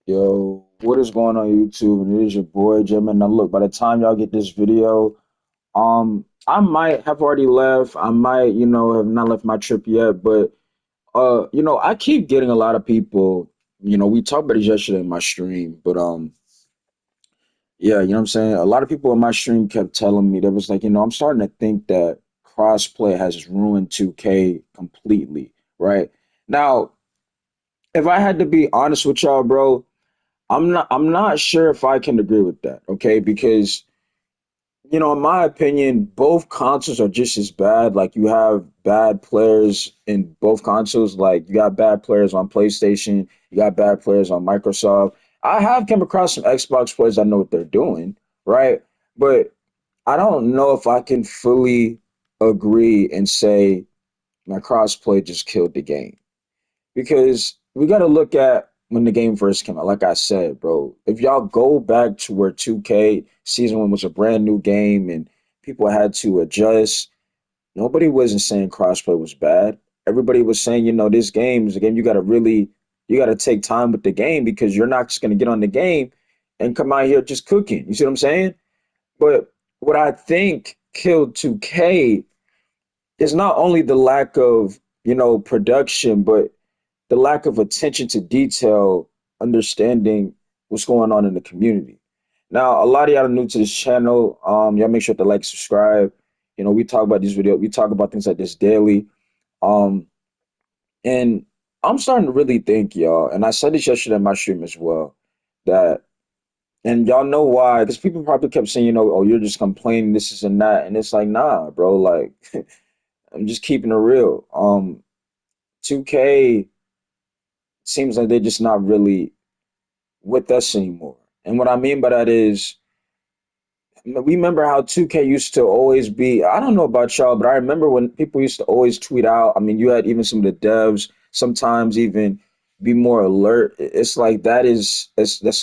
Yo, what is going on YouTube? And it is your boy Jim. And now look, by the time y'all get this video, I might have already left. I might, have not left my trip yet, but I keep getting a lot of people, we talked about it yesterday in my stream, but yeah, you know what I'm saying? A lot of people in my stream kept telling me that was like, I'm starting to think that crossplay has ruined 2K completely, right? Now, if I had to be honest with y'all, bro, I'm not sure if I can agree with that, okay? Because, in my opinion, both consoles are just as bad. Like you have bad players in both consoles. Like you got bad players on PlayStation, you got bad players on Microsoft. I have come across some Xbox players that know what they're doing, right? But I don't know if I can fully agree and say my crossplay just killed the game because we got to look at when the game first came out. Like I said, bro, if y'all go back to where 2K season one was a brand new game and people had to adjust, nobody wasn't saying crossplay was bad. Everybody was saying, this game is a game you got to take time with the game because you're not just going to get on the game and come out here just cooking. You see what I'm saying? But what I think killed 2K is not only the lack of, production, but the lack of attention to detail, understanding what's going on in the community. Now, a lot of y'all are new to this channel. Y'all make sure to like, subscribe. We talk about these videos. We talk about things like this daily. Um, and I'm starting to really think, y'all, and I said this yesterday in my stream as well, that, and y'all know why, because people probably kept saying, oh, you're just complaining, this is and that. And it's like, nah, bro, like, I'm just keeping it real. 2K seems like they're just not really with us anymore. And what I mean by that is, we remember how 2K used to always be. I don't know about y'all, but I remember when people used to always tweet out. I mean, you had even some of the devs sometimes even be more alert. It's like that's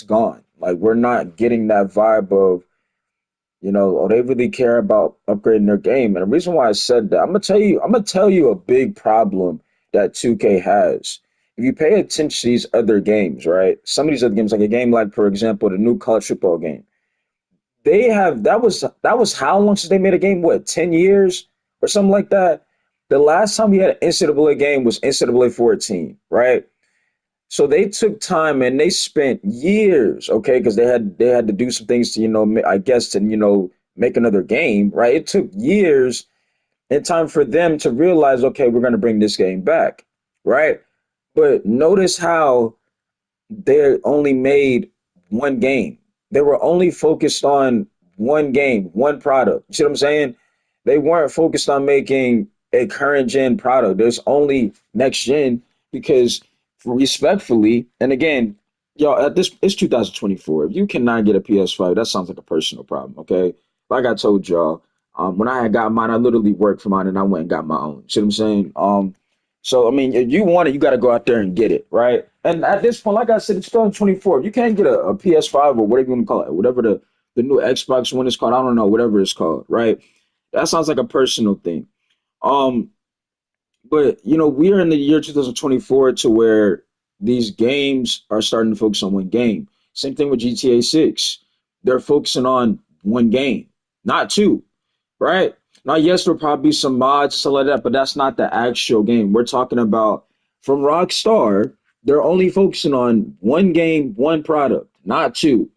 gone. Like we're not getting that vibe of, oh, they really care about upgrading their game. And the reason why I said that, I'm gonna tell you a big problem that 2K has. If you pay attention to these other games, right? Some of these other games, like a game like, for example, the new college football game, they have that was how long since they made a game? What, 10 years or something like that? The last time we had an NCAA game was NCAA 14, right? So they took time and they spent years, okay, because they had to do some things to, I guess to, make another game, right? It took years and time for them to realize, okay, we're going to bring this game back, right? But notice how they only made one game. They were only focused on one game, one product. You see what I'm saying? They weren't focused on making a current gen product. There's only next gen because respectfully, and again, y'all, at this it's 2024. If you cannot get a PS5, that sounds like a personal problem, okay? Like I told y'all, when I had got mine, I literally worked for mine and I went and got my own. See what I'm saying? So I mean, if you want it, you got to go out there and get it, right? And at this point, like I said, it's 2024. If you can't get a PS5 or whatever you want to call it, whatever the new Xbox One is called, I don't know, whatever it's called, right? That sounds like a personal thing. Um, but we are in the year 2024 to where these games are starting to focus on one game. Same thing with GTA 6. They're focusing on one game, not two, right? Now, yes, there'll probably be some mods, stuff like that, but that's not the actual game. We're talking about from Rockstar, they're only focusing on one game, one product, not two.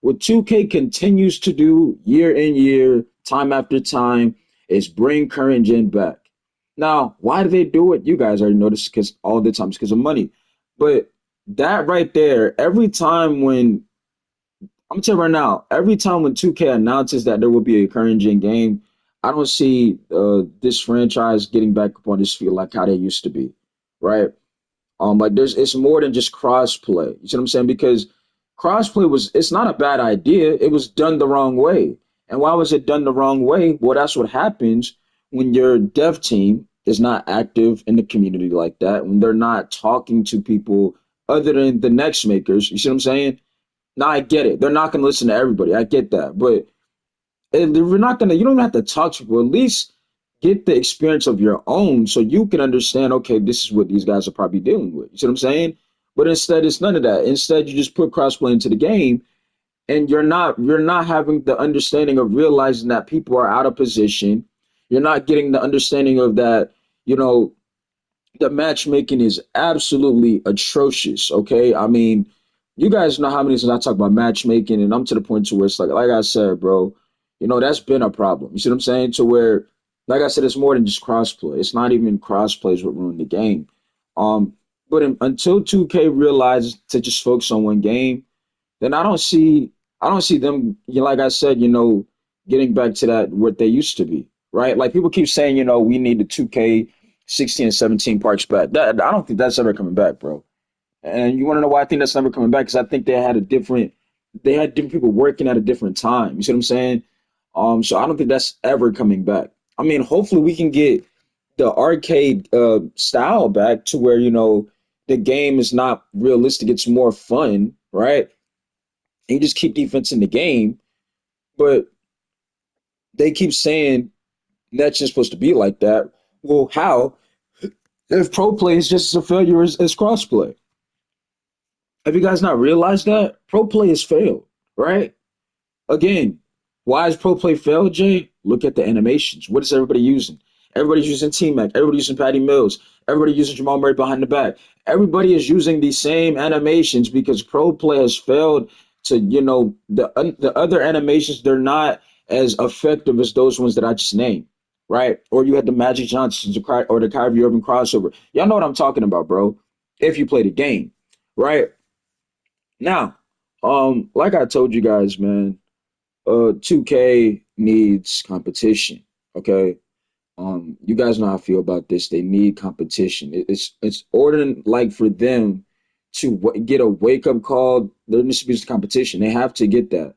What 2K continues to do year in year, time after time, is bring current gen back. Now, why do they do it? You guys already noticed because all the time it's because of money. But that right there, every time when I'm gonna tell you right now, every time when 2K announces that there will be a current gen game, I don't see this franchise getting back up on this field like how they used to be, right? Like it's more than just crossplay. You see what I'm saying? Because crossplay it's not a bad idea. It was done the wrong way. And why was it done the wrong way? Well, that's what happens when your dev team is not active in the community like that, when they're not talking to people other than the next makers. You see what I'm saying? Now I get it. They're not gonna listen to everybody. I get that. But we're not gonna you don't have to talk to people. At least get the experience of your own so you can understand, okay, this is what these guys are probably dealing with. You see what I'm saying? But instead, it's none of that. Instead, you just put crossplay into the game, and you're not having the understanding of realizing that people are out of position. You're not getting the understanding of that. You know, the matchmaking is absolutely atrocious. Okay, I mean, you guys know how many times I talk about matchmaking, and I'm to the point to where it's like I said, bro, that's been a problem. You see what I'm saying? To where, like I said, it's more than just crossplay. It's not even crossplay is what ruined the game. Um, but until 2K realizes to just focus on one game, then I don't see them, like I said, getting back to that what they used to be, right? Like people keep saying, we need the 2K 16 and 17 parks back. That I don't think that's ever coming back, bro. And you want to know why I think that's never coming back? Because I think they had different people working at a different time. You see what I'm saying? So I don't think that's ever coming back. I mean, hopefully we can get the arcade style back to where the game is not realistic; it's more fun, right? And you just keep defense in the game, but they keep saying that's just supposed to be like that. Well, how if pro play is just as a failure as cross play? Have you guys not realized that pro play has failed, right? Again, why is pro play failed, Jay? Look at the animations. What is everybody using? Everybody's using T Mac. Everybody's using Patty Mills. Everybody using Jamal Murray behind the back. Everybody is using the same animations because pro play has failed to, the other animations, they're not as effective as those ones that I just named, right? Or you had the Magic Johnsons or the Kyrie Irving crossover. Y'all know what I'm talking about, bro. If you play the game, right? Now, like I told you guys, man, 2K needs competition. Okay. You guys know how I feel about this. They need competition. It's ordering like for them to get a wake up call. There needs to be some competition. They have to get that.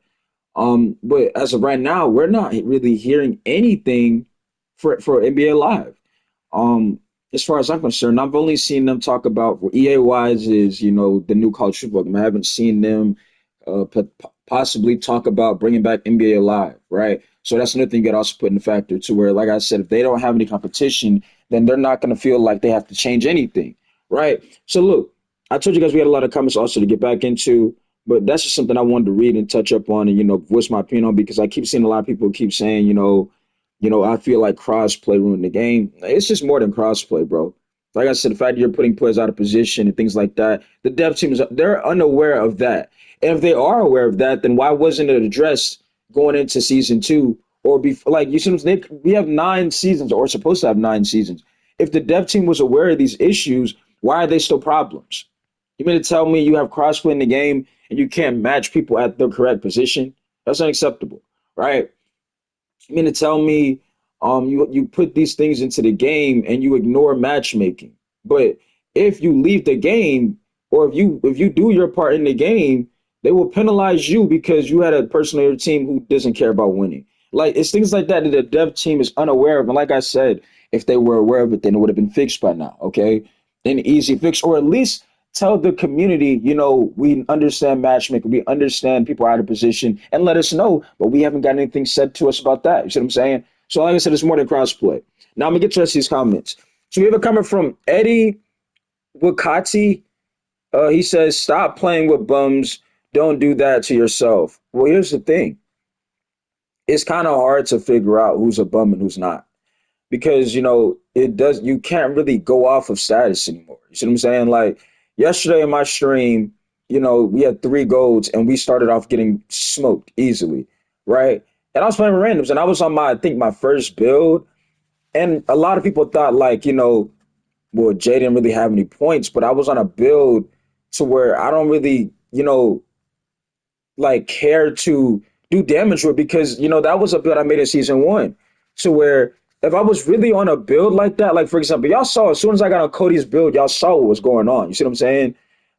But as of right now, we're not really hearing anything for NBA Live. Um, as far as I'm concerned, I've only seen them talk about what EA wise is, the new college football game. I haven't seen them possibly talk about bringing back NBA Live, right? So that's another thing you got to also put in the factor to where, like I said, if they don't have any competition, then they're not going to feel like they have to change anything, right? So look, I told you guys we had a lot of comments also to get back into, but that's just something I wanted to read and touch up on and voice my opinion on because I keep seeing a lot of people keep saying, I feel like crossplay ruined the game. It's just more than crossplay, bro. Like I said, the fact that you're putting players out of position and things like that, the dev teams they're unaware of that. And if they are aware of that, then why wasn't it addressed going into season two or before? Like you see, we have 9 seasons or supposed to have 9 seasons. If the dev team was aware of these issues, why are they still problems? You mean to tell me you have crossplay in the game and you can't match people at the correct position? That's unacceptable, right? You mean to tell me you put these things into the game and you ignore matchmaking. But if you leave the game or if you do your part in the game, they will penalize you because you had a person on your team who doesn't care about winning. Like it's things like that that the dev team is unaware of. And like I said, if they were aware of it, then it would have been fixed by now. Okay. An easy fix, or at least tell the community, we understand matchmaking, we understand people are out of position, and let us know. But we haven't got anything said to us about that. You see what I'm saying? So, like I said, it's more than crossplay. Now, I'm gonna get to these comments. So, we have a comment from Eddie Wakati. He says, "Stop playing with bums. Don't do that to yourself." Well, here's the thing: it's kind of hard to figure out who's a bum and who's not because you can't really go off of status anymore. You see what I'm saying? Like yesterday in my stream, we had 3 golds and we started off getting smoked easily, right? And I was playing with randoms and I was on I think my first build, and a lot of people thought like, well, Jay didn't really have any points, but I was on a build to where I don't really, like care to do damage with because that was a build I made in season one. To where if I was really on a build like that, like for example, y'all saw as soon as I got on Cody's build, y'all saw what was going on. You see what I'm saying?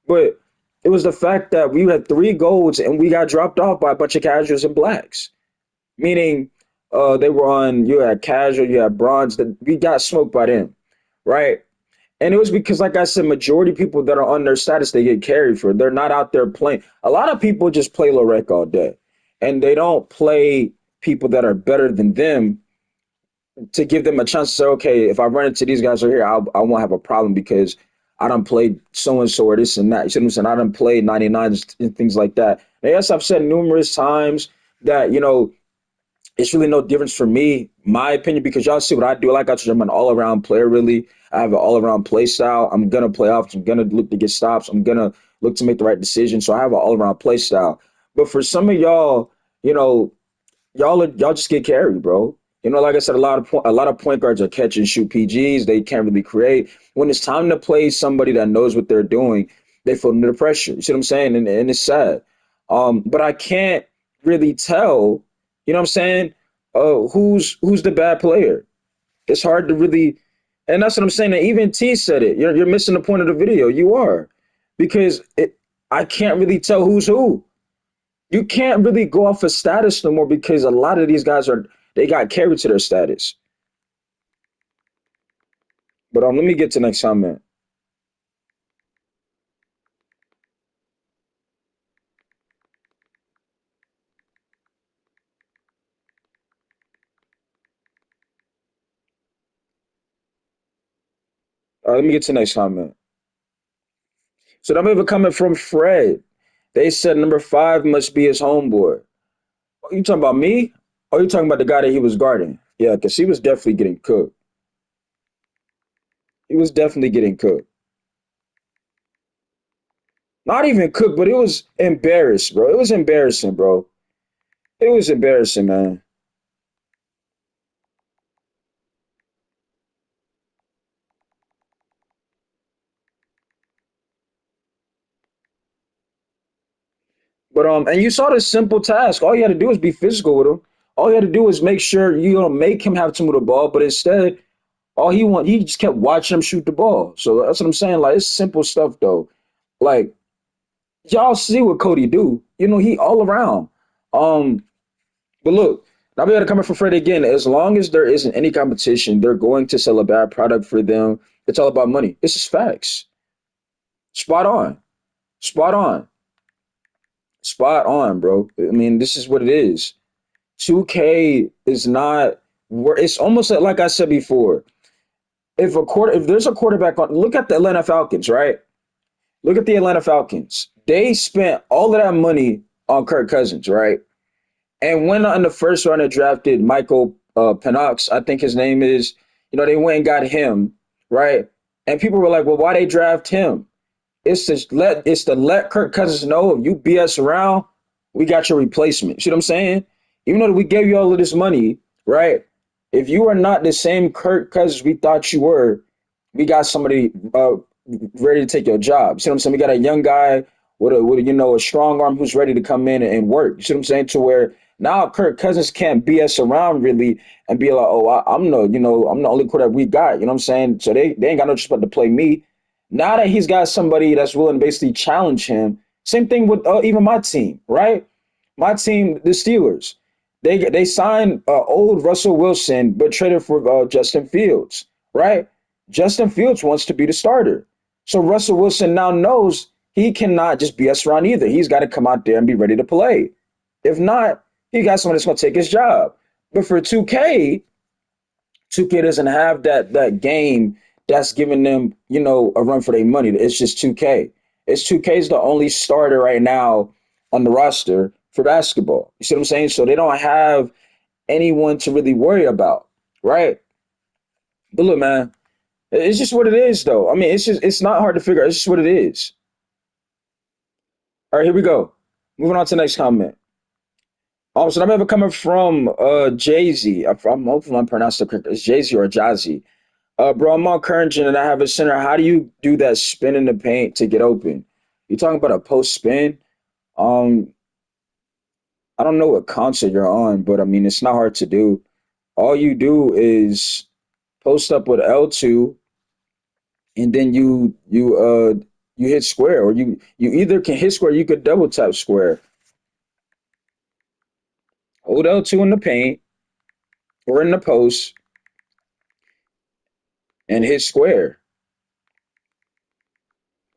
But it was the fact that we had 3 golds and we got dropped off by a bunch of casuals and blacks. Meaning they were on you had casual, you had bronze, that we got smoked by them, right? And it was because, like I said, majority of people that are on their status, they get carried for. They're not out there playing. A lot of people just play low rec all day, and they don't play people that are better than them to give them a chance to say, okay, if I run into these guys right here, I won't have a problem because I done played so and so or this and that. You see what I'm saying? I done played 99s and things like that. And yes, I've said numerous times that, it's really no difference for me, my opinion, because y'all see what I do. Like I told you, I'm an all around player, really. I have an all around play style. I'm going to play off. I'm going to look to get stops. I'm going to look to make the right decision. So I have an all around play style. But for some of y'all, you know, y'all just get carried, bro. Like I said, a lot of point guards are catch and shoot PGs. They can't really create. When it's time to play somebody that knows what they're doing, they feel under the pressure. You see what I'm saying? And it's sad. But I can't really tell. You know what I'm saying? Who's the bad player? It's hard to really, and that's what I'm saying. And even T said it. You're missing the point of the video. You are, because I can't really tell who's who. You can't really go off of status no more because a lot of these guys they got carried to their status. But let me get to the next comment. Let me get to the next comment. So I'm even coming from Fred. They said number five must be his homeboy. Are you talking about me? Or are you talking about the guy that he was guarding? Yeah, because he was definitely getting cooked. He was definitely getting cooked. Not even cooked, but it was embarrassed, bro. It was embarrassing, bro. It was embarrassing, man. But and you saw this simple task. All you had to do was be physical with him. All you had to do was make sure you don't make him have to move the ball. But instead, he just kept watching him shoot the ball. So that's what I'm saying. Like, it's simple stuff though. Like, y'all see what Cody do. He all around. Um, but look, now we got to come in for Freddie again. As long as there isn't any competition, they're going to sell a bad product for them. It's all about money. It's just facts. Spot on. Spot on. Spot on, bro. I mean, this is what it is. 2K is not where it's almost like I said before. If there's a quarterback on, look at the Atlanta Falcons, right? Look at the Atlanta Falcons. They spent all of that money on Kirk Cousins, right? And when in the first round they drafted Michael Penix, I think his name is, they went and got him, right? And people were like, well, why they draft him? It's to let Kirk Cousins know if you BS around, we got your replacement. See what I'm saying? Even though we gave you all of this money, right? If you are not the same Kirk Cousins we thought you were, we got somebody ready to take your job. See what I'm saying? We got a young guy with a strong arm who's ready to come in and work. You see what I'm saying? To where now Kirk Cousins can't BS around really and be like, oh, I'm the only quarterback we got. You know what I'm saying? So they ain't got no choice but to play me. Now that he's got somebody that's willing to basically challenge him, same thing with even my team, right? My team, the Steelers, they signed old Russell Wilson, but traded for Justin Fields, right? Justin Fields wants to be the starter, so Russell Wilson now knows he cannot just BS around either. He's got to come out there and be ready to play. If not, he got someone that's going to take his job. But for 2K doesn't have that game that's giving them, a run for their money. It's just 2K. It's 2K is the only starter right now on the roster for basketball. You see what I'm saying? So they don't have anyone to really worry about, right? But look, man, it's just what it is, though. I mean, it's not hard to figure out. It's just what it is. All right, here we go. Moving on to the next comment. So I'm ever coming from Jay Z. I'm hoping I'm pronouncing it correct. It's Jay Z or Jazzy. Bro, I'm on current gen and I have a center. How do you do that spin in the paint to get open? You talking about a post spin? Um, I don't know what console you're on, but I mean it's not hard to do. All you do is post up with L2, and then you hit square, or you either can hit square, you could double tap square. Hold L2 in the paint or in the post and hit square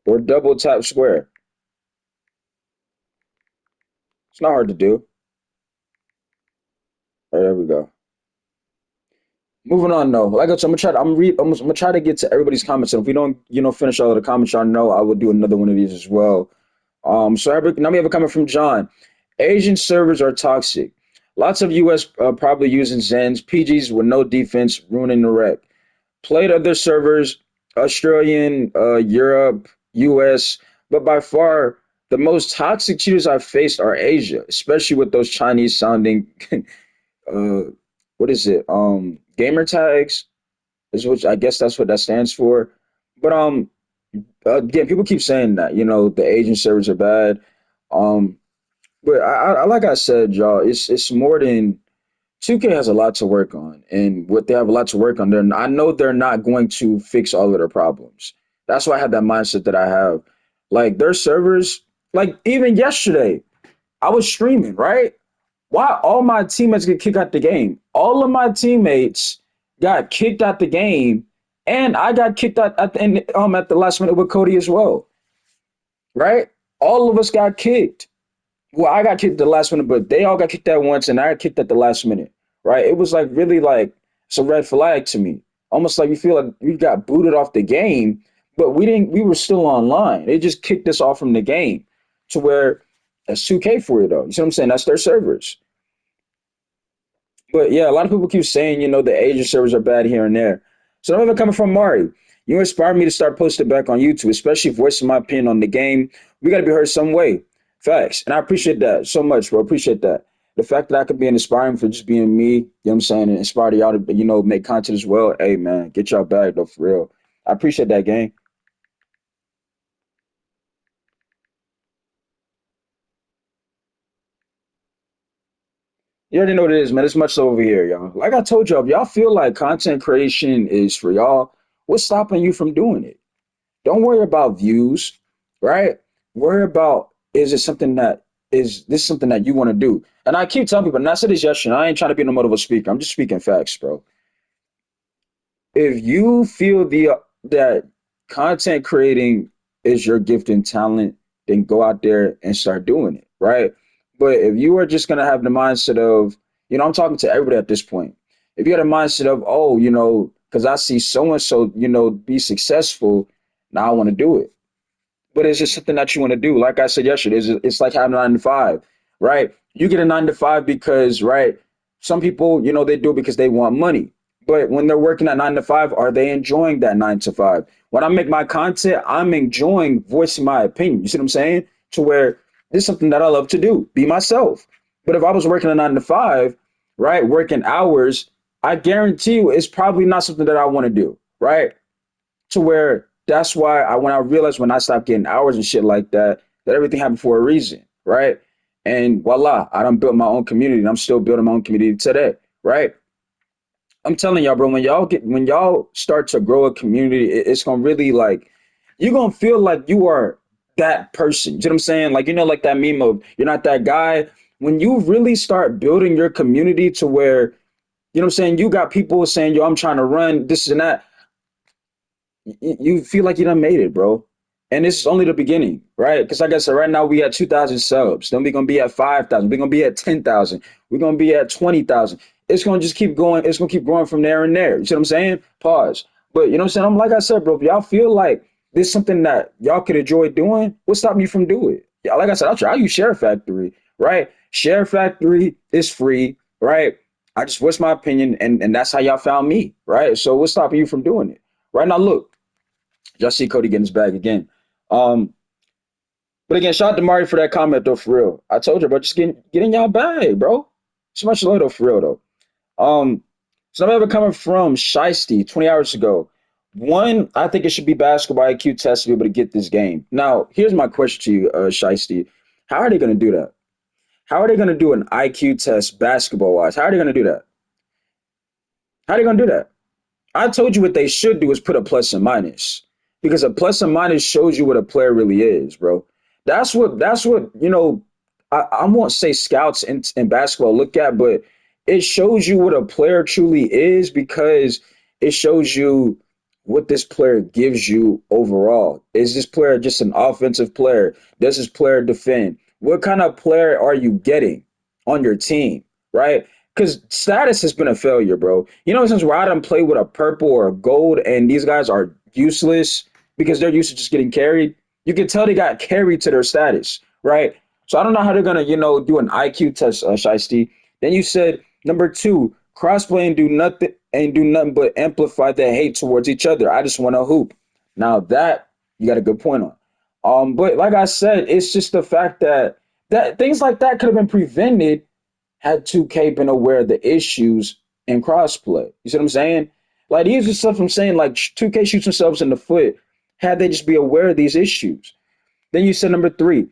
or double tap square. It's not hard to do. All right, there we go. Moving on though, like I said, I'm gonna try to I'm gonna try to get to everybody's comments, and if we don't, finish all of the comments, y'all know I will do another one of these as well. Now we have a comment from John. Asian servers are toxic. Lots of US probably using Zens, PGs with no defense, ruining the rec. Played other servers, Australian, Europe, US, but by far the most toxic cheaters I've faced are Asia, especially with those Chinese sounding uh what is it? Gamer tags is which I guess that's what that stands for. But again, people keep saying that, the Asian servers are bad. Um but like I said, y'all, it's more than 2K has a lot to work on, and what they have a lot to work on, I know they're not going to fix all of their problems. That's why I have that mindset that I have. Like their servers, like even yesterday, I was streaming, right? Why all my teammates get kicked out the game? All of my teammates got kicked out the game, and I got kicked out at the end, at the last minute with Cody as well, right? All of us got kicked. Well, I got kicked at the last minute, but they all got kicked at once, and I got kicked at the last minute, right? It was like really like it's a red flag to me. Almost like you feel like we got booted off the game, but we didn't. We were still online. They just kicked us off from the game to where that's 2K for you though. You see what I'm saying? That's their servers. But yeah, a lot of people keep saying, the Asian servers are bad here and there. So I'm coming from Mari. You inspired me to start posting back on YouTube, especially voicing my opinion on the game. We got to be heard some way. Facts. And I appreciate that so much, bro. Appreciate that. The fact that I could be inspiring for just being me, what I'm saying, and inspire y'all to, make content as well. Hey, man, get y'all back, though, for real. I appreciate that, gang. You already know what it is, man. It's much over here, y'all. Like I told y'all, if y'all feel like content creation is for y'all, what's stopping you from doing it? Don't worry about views, right? Worry about is it something that is this something that you want to do? And I keep telling people, and I said this yesterday, I ain't trying to be no motivational speaker. I'm just speaking facts, bro. If you feel that content creating is your gift and talent, then go out there and start doing it, right? But if you are just gonna have the mindset of, I'm talking to everybody at this point. If you got a mindset of, oh, because I see so and so, be successful, now I want to do it, but it's just something that you want to do. Like I said yesterday, it's like having a 9 to 5, right? You get a 9 to 5 because, right, some people, they do it because they want money. But when they're working at 9 to 5, are they enjoying that 9 to 5? When I make my content, I'm enjoying voicing my opinion. You see what I'm saying? To where this is something that I love to do, be myself. But if I was working a 9 to 5, right, working hours, I guarantee you it's probably not something that I want to do, right? To where that's why when I realized when I stopped getting hours and shit like that, that everything happened for a reason, right? And voila, I done built my own community, and I'm still building my own community today, right? I'm telling y'all, bro, when y'all start to grow a community, it's gonna really like you're gonna feel like you are that person. You know what I'm saying? Like like that meme of you're not that guy. When you really start building your community to where, what I'm saying, you got people saying, yo, I'm trying to run this and that, you feel like you done made it, bro. And this is only the beginning, right? Because like I said, right now we at 2,000 subs. Then we're gonna be at 5,000. We're gonna be at 10,000. We're gonna be at 20,000. It's gonna just keep going. It's gonna keep growing from there and there. You see what I'm saying? Pause. But you know what I'm saying? I'm like I said, bro. If y'all feel like this is something that y'all could enjoy doing, what's stopping you from doing it? Yeah, like I said, I'll use Share Factory, right? Share Factory is free, right? I just voiced my opinion, and that's how y'all found me, right? So what's stopping you from doing it? Right now, look, y'all see Cody getting his bag again. Um, but again, shout out to Mari for that comment though, for real. I told you, bro, just get in y'all bag, bro. So much love though, for real though. So I'm ever coming from Shiesty 20 hours ago. One, I think it should be basketball IQ test to be able to get this game. Now, here's my question to you, Shiesty. How are they going to do that? How are they going to do an IQ test basketball wise? How are they going to do that? How are they going to do that? I told you what they should do is put a plus and minus because a plus and minus shows you what a player really is, bro. That's what I won't say scouts in basketball look at, but it shows you what a player truly is because it shows you what this player gives you overall. Is this player just an offensive player? Does this player defend? What kind of player are you getting on your team, right? because status has been a failure, bro. You know, since where I don't play with a purple or a gold, and these guys are useless because they're used to just getting carried. You can tell they got carried to their status, right? So I don't know how they're gonna, do an IQ test, Shiesty. Then you said number two, crossplay and do nothing but amplify the hate towards each other. I just want to hoop. Now that you got a good point on. But like I said, it's just the fact that things like that could have been prevented had 2K been aware of the issues in crossplay. You see what I'm saying? Like these are stuff I'm saying. Like 2K shoots themselves in the foot had they just be aware of these issues. Then you said number three.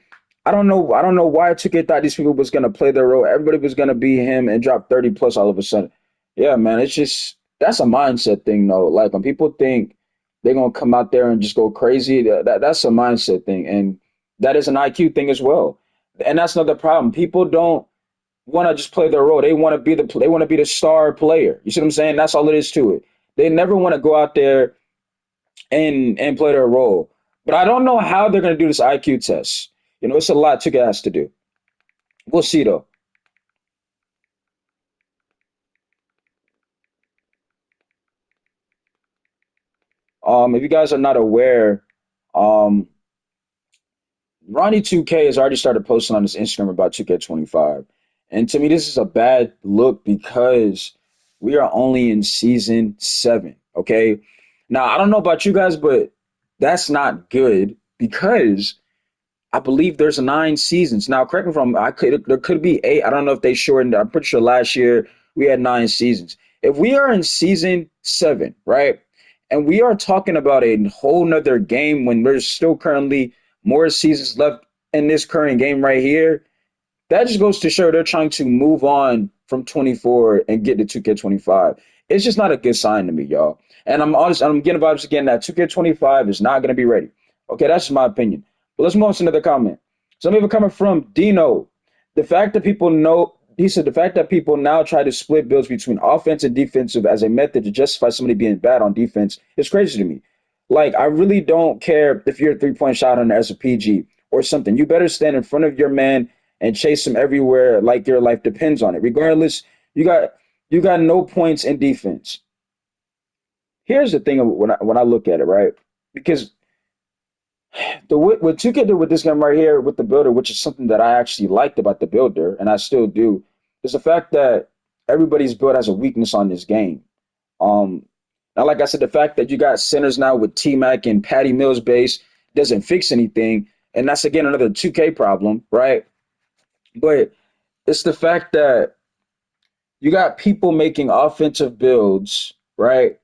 I don't know. I don't know why 2K thought these people was gonna play their role. Everybody was gonna be him and drop 30 plus all of a sudden. Yeah, man. It's just that's a mindset thing, though. Like when people think they're gonna come out there and just go crazy, that's a mindset thing, and that is an IQ thing as well. And that's another problem. People don't want to just play their role. They want to be the star player. You see what I'm saying? That's all it is to it. They never want to go out there and play their role. But I don't know how they're going to do this IQ test. It's a lot Tuka has to do. We'll see though. If you guys are not aware, um, Ronnie 2K has already started posting on his Instagram about 2K25. And to me, this is a bad look because we are only in season seven. Okay. Now, I don't know about you guys, but that's not good because I believe there's nine seasons. Now, correct me if I'm, there could be eight. I don't know if they shortened. I'm pretty sure last year we had nine seasons. If we are in season seven, right, and we are talking about a whole nother game when there's still currently more seasons left in this current game right here, that just goes to show they're trying to move on from 24 and get to 2K25. It's just not a good sign to me, y'all. And I'm honest, I'm getting vibes again that 2K25 is not going to be ready. Okay, that's just my opinion. But let's move on to another comment. Some people coming from Dino. The fact that people know, he said, the fact that people now try to split builds between offense and defensive as a method to justify somebody being bad on defense is crazy to me. Like, I really don't care if you're a 3 point shot on as a PG or something. You better stand in front of your man and chase him everywhere like your life depends on it. Regardless, you got you got no points in defense. Here's the thing when I look at it, right? Because what 2K did with this game right here with the builder, which is something that I actually liked about the builder, and I still do, is the fact that everybody's build has a weakness on this game. Um, Now, like I said, the fact that you got centers now with T Mac and Patty Mills base doesn't fix anything, and that's again another 2K problem, right? But it's the fact that you got people making offensive builds, right?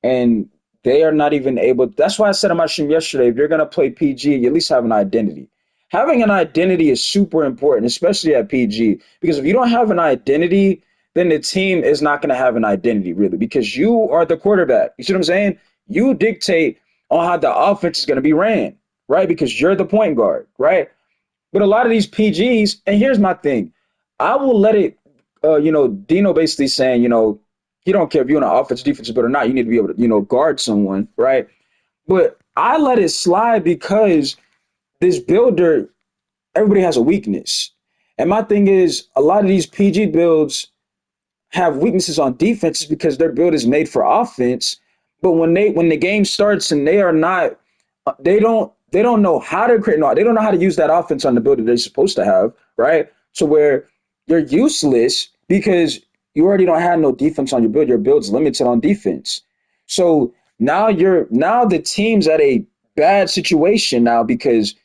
And they are not even able. That's why I said on my stream yesterday, if you're gonna play PG, you at least have an identity. Having an identity is super important, especially at PG, because if you don't have an identity, then the team is not gonna have an identity really, because you are the quarterback. You see what I'm saying? You dictate on how the offense is gonna be ran, right? Because you're the point guard, right? But a lot of these PGs, and here's my thing, I will let it. Dino basically saying, he don't care if you're an offensive defensive but or not. You need to be able to, guard someone, right? But I let it slide because this builder, everybody has a weakness, and my thing is, a lot of these PG builds have weaknesses on defenses because their build is made for offense. But when the game starts and they are not, they don't know how to create. No, they don't know how to use that offense on the build that they're supposed to have, right? So where you're useless because you already don't have no defense on your build. Your build's limited on defense. So now the team's at a bad situation now because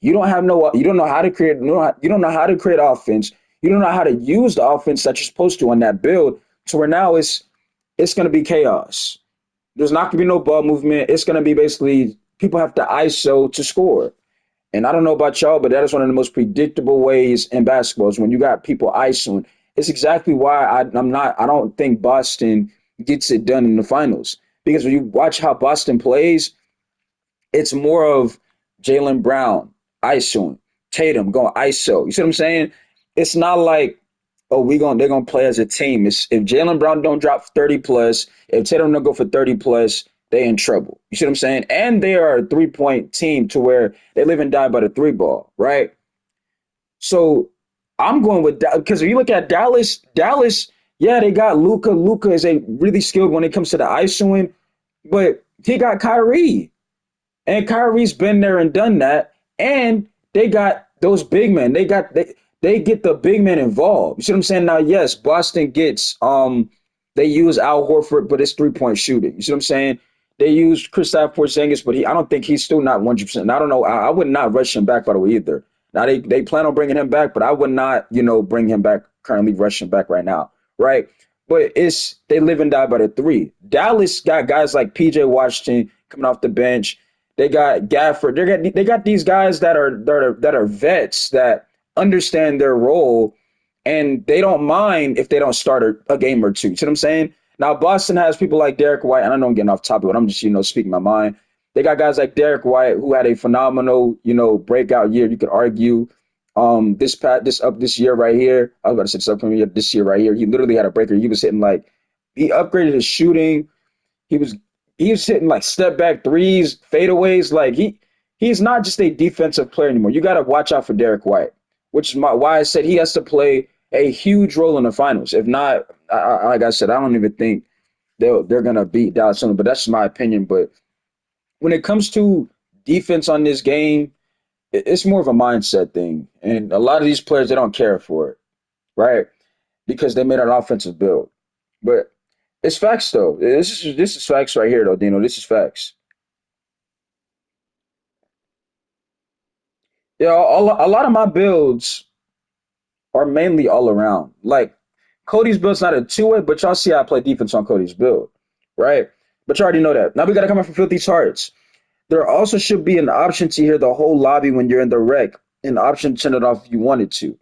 you don't know how to create you don't know how to create offense. You don't know how to use the offense that you're supposed to on that build. To where now it's going to be chaos. There's not going to be no ball movement. It's going to be basically people have to ISO to score. And I don't know about y'all, but that is one of the most predictable ways in basketball is when you got people ISOing. It's exactly why I don't think Boston gets it done in the finals. Because when you watch how Boston plays, it's more of Jalen Brown ISOing, Tatum going ISO. You see what I'm saying? It's not like, oh, they're gonna play as a team. It's if Jalen Brown don't drop 30 plus, if Tatum don't go for 30 plus, they in trouble. You see what I'm saying? And they are a 3 point team to where they live and die by the three ball, right? So I'm going with because if you look at Dallas, Yeah, they got Luca. Luca is a really skilled when it comes to the ISOing, but he got Kyrie. And Kyrie's been there and done that. And they got those big men. They get the big men involved. You see what I'm saying? Now, yes, Boston gets they use Al Horford, but it's 3-point shooting. You see what I'm saying? They used Kristaps Porzingis, but I don't think he's still not 100%. I don't know. I would not rush him back by the way either. Now they plan on bringing him back, but I would not, bring him back currently rush him back right now. Right. But it's they live and die by the three. Dallas got guys like PJ Washington coming off the bench. They got Gafford. They got these guys that are vets that understand their role, and they don't mind if they don't start a game or two. You see what I'm saying? Now Boston has people like Derek White, and I know I'm getting off topic, but I'm just speaking my mind. They got guys like Derek White who had a phenomenal breakout year. You could argue this year right here. I was about to say this upcoming year, this year right here. He literally had a breaker. He was hitting like he upgraded his shooting. He was he was hitting like step back threes, fadeaways. Like he's not just a defensive player anymore. You got to watch out for Derek White, which is why I said he has to play a huge role in the finals. If not, like I said, I don't even think they're gonna beat Dallas. But that's just my opinion. But when it comes to defense on this game, it's more of a mindset thing, and a lot of these players they don't care for it, right? Because they made an offensive build. But it's facts though. This is facts right here though, Dino. This is facts. Yeah, a lot of my builds are mainly all around. Like Cody's build's not a two-way, but y'all see how I play defense on Cody's build, right? But you already know that. Now we got to come in from Filthy Charts. There also should be an option to hear the whole lobby when you're in the rec, an option to turn it off if you wanted to.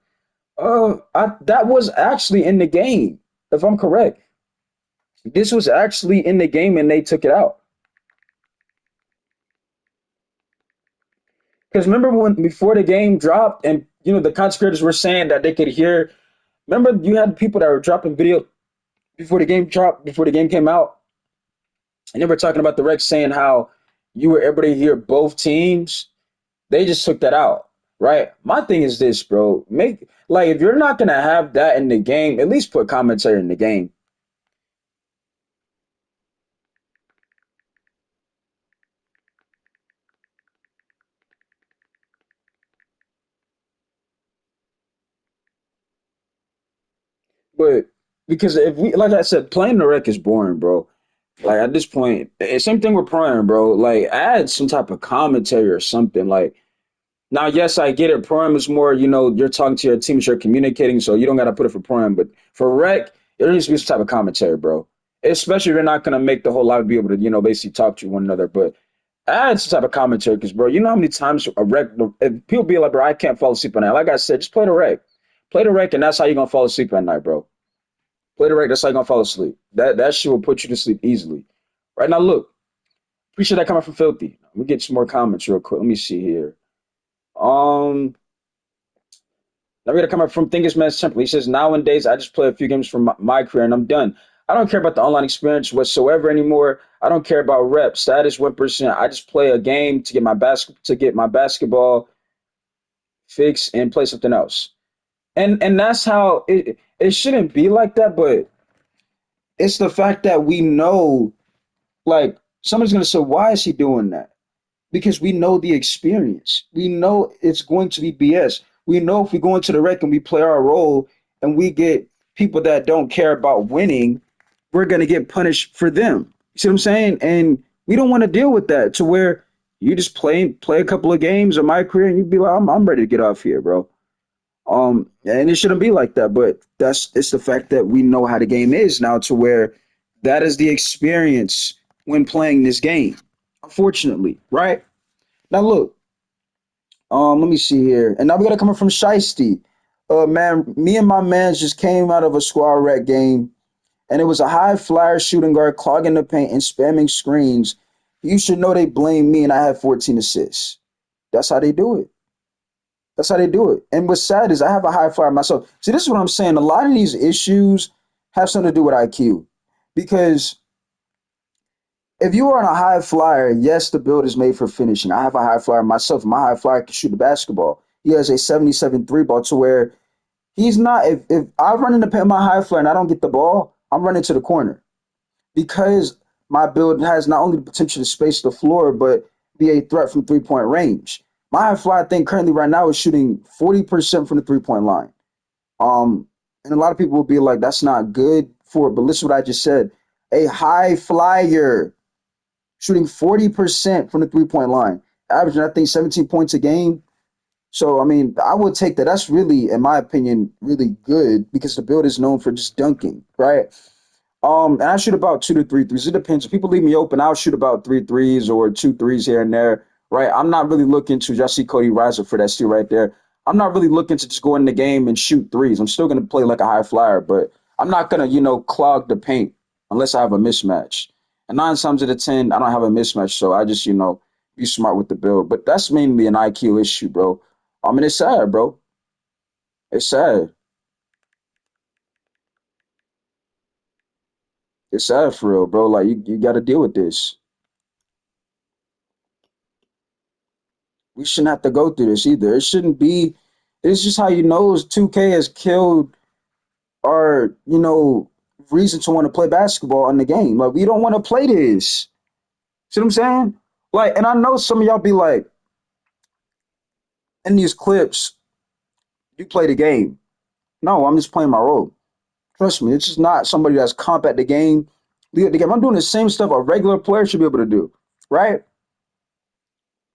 That was actually in the game, if I'm correct. This was actually in the game and they took it out. Because remember when before the game dropped and the content creators were saying that they could hear. Remember you had people that were dropping video before the game dropped, before the game came out, and they were talking about the Rex saying how you were able to hear both teams. They just took that out, right? My thing is this, bro. Make like if you're not gonna have that in the game, at least put commentary in the game. But because if we, like I said, playing the Rec is boring, bro. Like at this point, same thing with Prime, bro. Like add some type of commentary or something. Like now, yes, I get it. Prime is more, you're talking to your teams, you're communicating, so you don't got to put it for Prime. But for Rec, there needs to be some type of commentary, bro. Especially if you're not going to make the whole lot be able to, basically talk to one another. But add some type of commentary because, bro, you know how many times a Rec, if people be like, bro, I can't fall asleep at night. Like I said, just play the Rec. Play the Rec, and that's how you're going to fall asleep at night, bro. Play the Rec, that's how you're going to fall asleep. That shit will put you to sleep easily. Right now, look, appreciate that coming from Filthy. Let me get some more comments real quick. Let me see here. Um, Now we got to come up from Thinkus Man's Temple. He says, nowadays, I just play a few games for my career and I'm done. I don't care about the online experience whatsoever anymore. I don't care about rep, status, 1%. I just play a game to get my basketball fix and play something else. And that's how it shouldn't be like that, but it's the fact that we know like somebody's gonna say, why is he doing that? Because we know the experience. We know it's going to be BS. We know if we go into the rec and we play our role and we get people that don't care about winning, we're going to get punished for them. You see what I'm saying? And we don't want to deal with that to where you just play a couple of games of my career and you'd be like, I'm ready to get off here, bro. And it shouldn't be like that, but it's the fact that we know how the game is now to where that is the experience when playing this game. Unfortunately, right? Now look, let me see here. And now we gotta come up from Shiesty. Man, me and my man just came out of a squad rec game, and it was a high flyer shooting guard clogging the paint and spamming screens. You should know they blame me, and I had 14 assists. That's how they do it. That's how they do it. And what's sad is I have a high flyer myself. See, this is what I'm saying. A lot of these issues have something to do with IQ, because if you are on a high flyer, yes, the build is made for finishing. I have a high flyer myself. My high flyer can shoot the basketball. He has a 77 three ball to where He's not. If I run in the paint my high flare and I don't get the ball, I'm running to the corner because my build has not only the potential to space the floor, but be a threat from 3 point range. My high fly, I think, currently right now is shooting 40% from the 3 point line. Um, and a lot of people will be like, "That's not good for it." But listen, to what I just said: a high flyer shooting 40% from the 3 point line, averaging I think 17 points a game. So I mean, I would take that. That's really, in my opinion, really good because the build is known for just dunking, right? And I shoot about two to three threes. It depends. If people leave me open, I'll shoot about three threes or two threes here and there. Right. I'm not really looking to just see Cody Riser for that steal right there. I'm not really looking to just go in the game and shoot threes. I'm still gonna play like a high flyer, but I'm not gonna, clog the paint unless I have a mismatch. And nine times out of ten, I don't have a mismatch, so I just, be smart with the build. But that's mainly an IQ issue, bro. I mean, it's sad, bro. It's sad. It's sad for real, bro. Like you got to deal with this. We shouldn't have to go through this either. It shouldn't be. It's just how 2K has killed our reason to want to play basketball in the game. Like we don't want to play this. See what I'm saying? Like, and I know some of y'all be like in these clips, you play the game. No, I'm just playing my role. Trust me, it's just not somebody that's comp at the game. The game. I'm doing the same stuff a regular player should be able to do, right?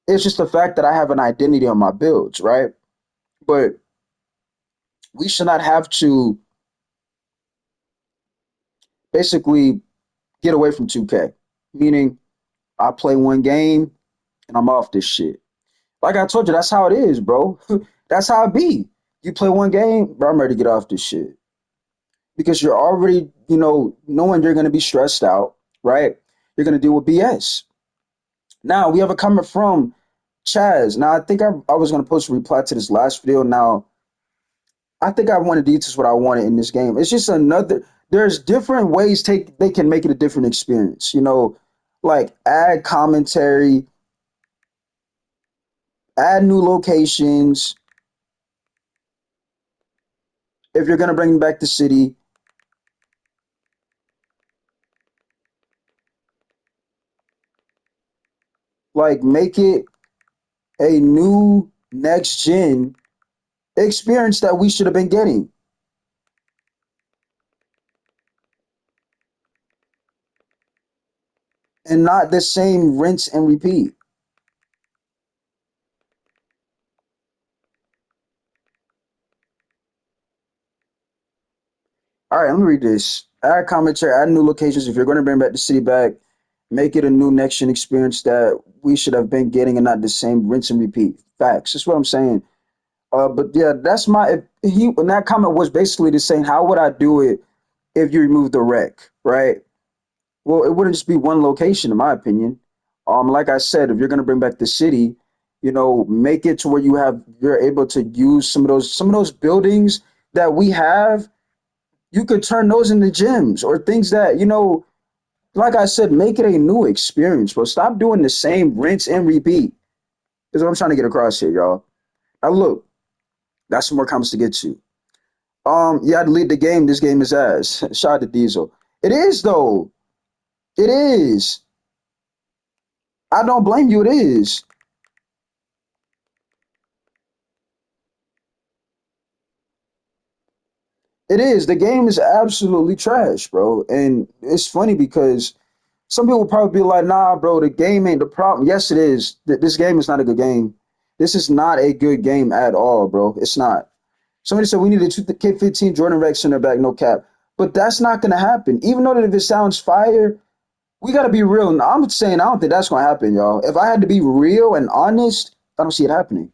It's just the fact that I have an identity on my builds, right? But we should not have to basically get away from 2K. Meaning, I play one game and I'm off this shit. Like I told you, that's how it is, bro. That's how it be. You play one game, bro, I'm ready to get off this shit because you're already, knowing you're gonna be stressed out, right? You're gonna deal with BS. Now we have a comment from Chaz. Now I think I was gonna post a reply to this last video. Now I think I wanted to details what I wanted in this game. It's just another. There's different ways take they can make it a different experience. Like add commentary, add new locations. If you're gonna bring back the city, like make it a new next gen experience that we should have been getting, and not the same rinse and repeat. All right, let me read this. Add commentary, add new locations. If you're going to bring back the city back, make it a new next gen experience that we should have been getting and not the same rinse and repeat. Facts. That's what I'm saying. But yeah, that's my. If he and that comment was basically the saying, how would I do it if you remove the wreck, right? Well, it wouldn't just be one location, in my opinion. Like I said, if you're going to bring back the city, make it to where you're able to use some of those buildings that we have. You could turn those into gyms or things that like I said, make it a new experience, bro. Stop doing the same rinse and repeat. Is what I'm trying to get across here, y'all. Now look, got some more comments to get to. Yeah, delete the game. This game is ass. Shout out to Diesel. It is though. It is. I don't blame you. It is. It is. The game is absolutely trash, bro. And it's funny because some people probably be like, nah, bro, the game ain't the problem. Yes, it is. This game is not a good game. This is not a good game at all, bro. It's not. Somebody said we need a 2K15 Jordan Rex center back, no cap. But that's not going to happen. Even though that if it sounds fire, we got to be real. And I'm saying I don't think that's going to happen, y'all. If I had to be real and honest, I don't see it happening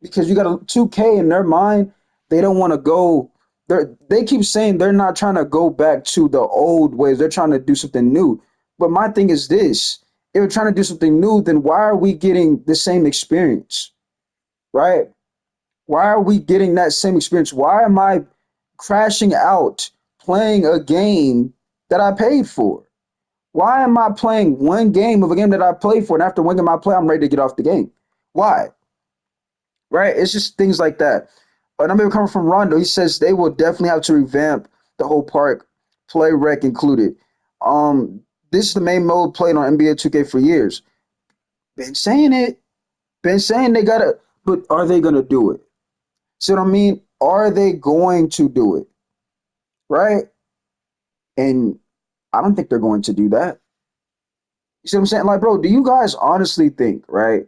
because you got a 2K in their mind. They don't want to go. They keep saying they're not trying to go back to the old ways. They're trying to do something new. But my thing is this: if we're trying to do something new, then why are we getting the same experience, right? Why are we getting that same experience? Why am I crashing out playing a game that I paid for? Why am I playing one game of a game that I played for, and after one game I play, I'm ready to get off the game? Why? Right? It's just things like that. Another coming from Rondo. He says they will definitely have to revamp the whole park, play rec included. This is the main mode played on NBA 2K for years. Been saying it. Been saying they gotta, but are they gonna do it? See what I mean? Are they going to do it? Right? And I don't think they're going to do that. You see what I'm saying? Like, bro, do you guys honestly think, right?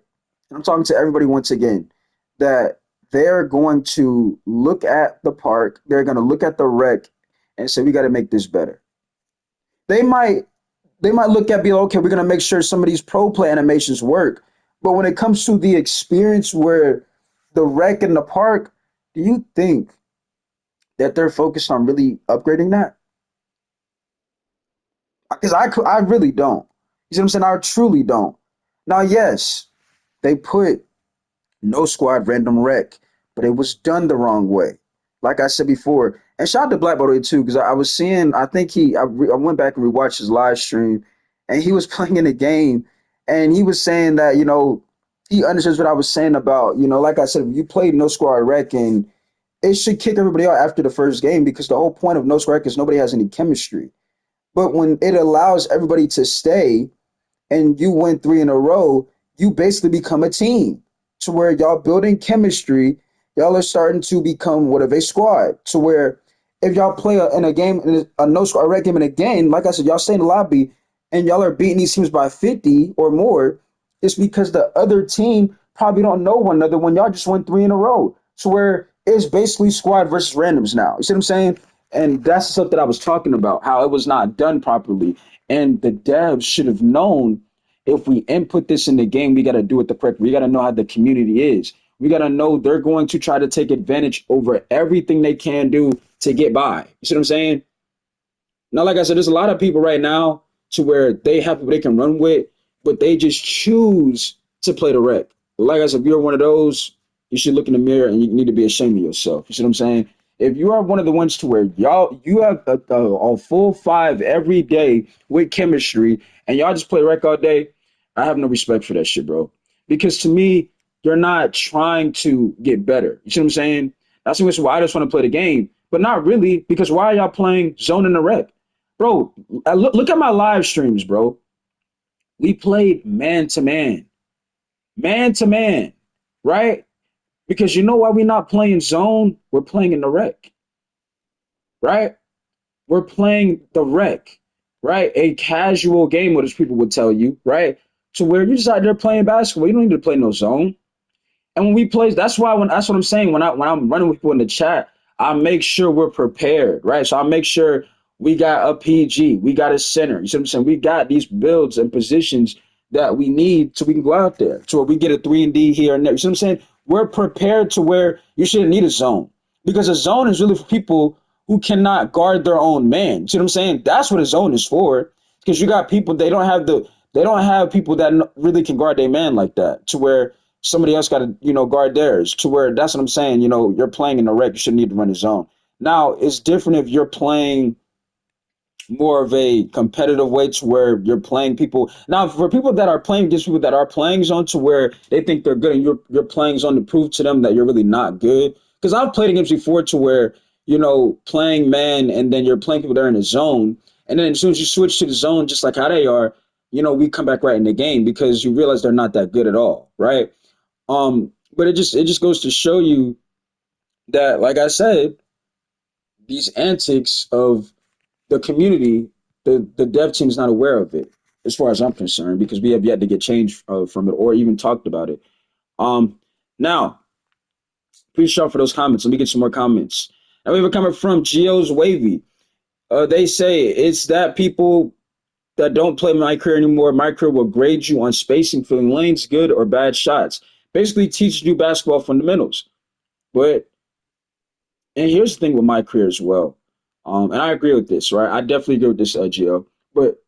And I'm talking to everybody once again, that they're going to look at the park, they're going to look at the rec and say, we got to make this better. They might they might look at be like, okay, we're going to make sure some of these pro play animations work. But when it comes to the experience where the rec in the park, do you think that they're focused on really upgrading that? Because I really don't. You see what I'm saying? I truly don't. Now, yes, they put no squad random wreck, but it was done the wrong way. Like I said before, and shout out to Black by the way too, because I was seeing, I think I went back and rewatched his live stream, and he was playing in a game, and he was saying that he understands what I was saying about like I said, if you played no squad wreck, and it should kick everybody out after the first game because the whole point of no squad wreck is nobody has any chemistry. But when it allows everybody to stay and you win three in a row, you basically become a team to where y'all building chemistry. Y'all are starting to become what of a squad to where if y'all play in a game, in a no squad red game in a game, like I said, y'all stay in the lobby and y'all are beating these teams by 50 or more, it's because the other team probably don't know one another when y'all just won three in a row. So where it's basically squad versus randoms now. You see what I'm saying? And that's the stuff that I was talking about, how it was not done properly. And the devs should have known if we input this in the game, we got to do it the correct. We got to know how the community is. We got to know they're going to try to take advantage over everything they can do to get by. You see what I'm saying? Now, like I said, there's a lot of people right now to where they have people they can run with, but they just choose to play the rec. Like I said, if you're one of those, you should look in the mirror and you need to be ashamed of yourself. You see what I'm saying? If you are one of the ones to where you have a full five every day with chemistry and y'all just play rec all day, I have no respect for that shit, bro. Because to me, you're not trying to get better. You see what I'm saying? That's the reason why I just want to play the game, but not really. Because why are y'all playing zone in the rec? Bro, look at my live streams, bro. We played man to man, right? Because you know why we're not playing zone? We're playing in the rec, right? We're playing the rec, right? A casual game, what as people would tell you, right? To where you just out there playing basketball, you don't need to play no zone. And when we play, that's why when that's what I'm saying. When I'm running with people in the chat, I make sure we're prepared, right? So I make sure we got a PG, we got a center. You see what I'm saying? We got these builds and positions that we need so we can go out there. So we get a 3 and D here and there. You see what I'm saying? We're prepared to where you shouldn't need a zone. Because a zone is really for people who cannot guard their own man. You see what I'm saying? That's what a zone is for. Because you got people they don't have people that really can guard their man like that to where somebody else got to guard theirs to where that's what I'm saying. You're playing in the rec, you shouldn't need to run his zone. Now it's different if you're playing more of a competitive way to where you're playing people. Now for people that are playing against people that are playing zone to where they think they're good and you're playing zone to prove to them that you're really not good. Because I've played against before to where playing man and then you're playing people that are in the zone, and then as soon as you switch to the zone just like how they are, we come back right in the game because you realize they're not that good at all, right? But it just goes to show you that, like I said, these antics of the community, the dev team is not aware of it, as far as I'm concerned, because we have yet to get change from it or even talked about it. Um, Now, pretty sure for those comments. Let me get some more comments. Now we have a comment from Geo's Wavy. They say it's that people that don't play MyCareer anymore. MyCareer will grade you on spacing, filling lanes, good or bad shots. Basically, teaches you basketball fundamentals. But and here's the thing with MyCareer as well. And I agree with this, right? I definitely agree with this, Gio. But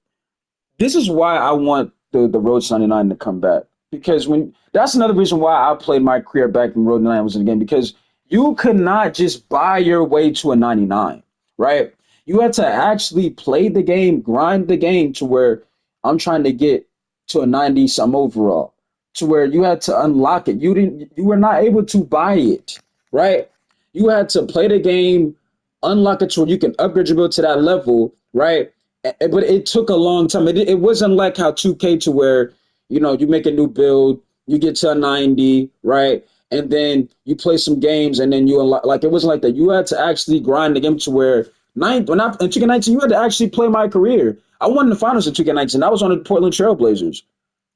this is why I want the Road 99 to come back. Because when that's another reason why I played my career back when Road 99 was in the game. Because you could not just buy your way to a 99, right? You had to actually play the game, grind the game to where I'm trying to get to a 90 some overall. To where you had to unlock it. You were not able to buy it, right? You had to play the game, unlock it to where you can upgrade your build to that level, right? But it took a long time. It wasn't like how 2K to where, you make a new build, you get to a 90, right? And then you play some games and then you unlock, like it wasn't like that. You had to actually grind the game to where when I in 2K19, you had to actually play my career. I won the finals in 2K19. I was on the Portland Trailblazers,